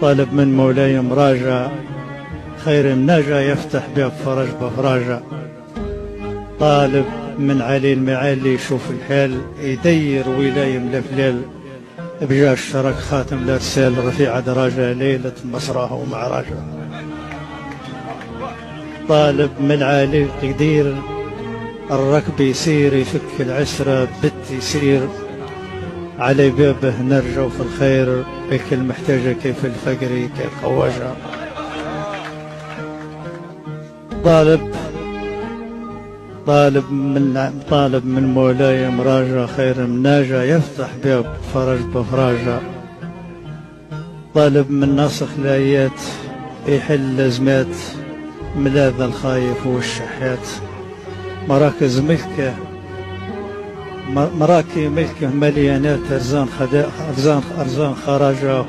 طالب من مولاي مراجع خير النجا يفتح باب فرج بفراجة. طالب من علي المعالي يشوف الحال يدير ولاية ملفلال بجاه الشرك خاتم الارسال رفيع درجة ليلة مسراه ومعراجة. طالب من عالي القدير الركب يسير يفك العسرة بت يسير علي بابه نرجو في الخير بك المحتاجة كيف الفقري كيف قواجة. طالب من مولاي مراجع خير مناجة يفتح باب فرج بفراجة. طالب من ناسخ لايات يحل لزمات ملاذ الخايف والشحات. مراكي ملكه مليانات أرزان خراجه